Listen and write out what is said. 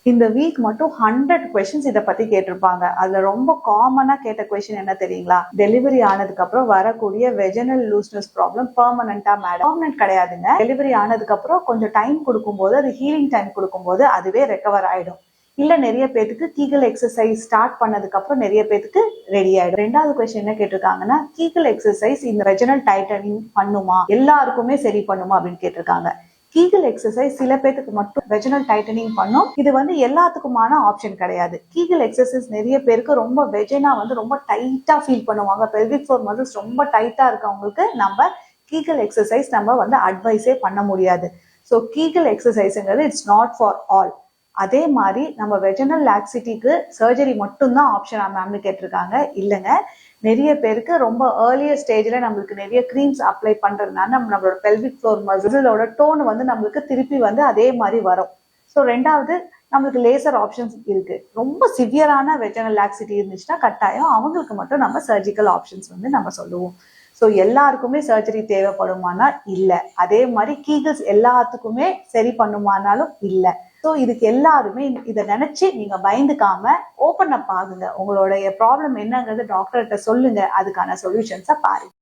இந்த வீக் மட்டும் 100 கொஸ்டின்ஸ் இதை பத்தி கேட்டிருப்பாங்க. அதுல ரொம்ப காமனா கேட்ட கொஸ்டின் என்ன தெரியுங்களா? டெலிவரி ஆனதுக்கு அப்புறம் வரக்கூடிய வெஜினல் லூஸ்னஸ் ப்ராப்ளம் பெர்மனண்டா மேடம்? பெர்மனன்ட் கிடையாதுங்க. டெலிவரி ஆனதுக்கு அப்புறம் கொஞ்சம் டைம் கொடுக்கும்போது, அது ஹீலிங் டைம் கொடுக்கும்போது அதுவே ரெக்கவர் ஆயிடும். இல்ல நிறைய பேத்துக்கு கீகல் எக்ஸசைஸ் ஸ்டார்ட் பண்ணதுக்கு அப்புறம் நிறைய பேத்துக்கு ரெடி ஆயிடும். ரெண்டாவது கொஸ்டின் என்ன கேட்டிருக்காங்கன்னா, கீகல் எக்ஸசைஸ் இந்த வெஜினல் டைட்டனிங் பண்ணுமா, எல்லாருக்குமே சரி பண்ணுமா அப்படின்னு கேட்டிருக்காங்க. கீகல் எக்ஸசைஸ் சில பேருக்கு மட்டும் வெஜினல் டைட்டனிங் பண்ணும். இது எல்லாத்துக்குமான ஆப்ஷன் கிடையாது. கீகல் எக்ஸசைஸ் நிறைய பேருக்கு ரொம்ப வெஜினா ரொம்ப டைட்டா ஃபீல் பண்ணுவாங்க. பெல்விக் ஃப்ளோர் மசில்ஸ் ரொம்ப டைட்டா இருக்கவங்களுக்கு நம்ம கீகல் எக்ஸசைஸ் நம்ம அட்வைஸே பண்ண முடியாது. ஸோ கீகல் எக்ஸசைஸ்ங்கிறது இட்ஸ் நாட் ஃபார் ஆல். அதே மாதிரி நம்ம வெஜினல் லாக்ஸிட்டிக்கு சர்ஜரி மட்டும்தான் ஆப்ஷனா மேம்னு கேட்டிருக்காங்க. இல்லைங்க, நிறைய பேருக்கு ரொம்ப ஏர்லியர் ஸ்டேஜ்ல நம்மளுக்கு நிறைய கிரீம்ஸ் அப்ளை பண்றதுனால நம்மளோட பெல்விக் ஃப்ளோர் மசிலோட டோன் நம்மளுக்கு திருப்பி அதே மாதிரி வரும். ஸோ ரெண்டாவது நம்மளுக்கு லேசர் ஆப்ஷன்ஸ் இருக்கு. ரொம்ப சிவியரான வெஜினல் லாக்ஸிட்டி இருந்துச்சுன்னா கட்டாயம் அவங்களுக்கு மட்டும் நம்ம சர்ஜிக்கல் ஆப்ஷன்ஸ் நம்ம சொல்லுவோம். ஸோ எல்லாருக்குமே சர்ஜரி தேவைப்படுமானா இல்ல. அதே மாதிரி கீகல்ஸ் எல்லாத்துக்குமே சரி பண்ணுமானாலும் இல்ல. ஸோ இதுக்கு எல்லாருமே இதை நினைச்சு நீங்க பயந்துக்காம ஓப்பன் அப் ஆகுங்க. உங்களுடைய ப்ராப்ளம் என்னங்கிறது டாக்டர்கிட்ட சொல்லுங்க. அதுக்கான சொல்யூஷன்ஸை பாருங்க.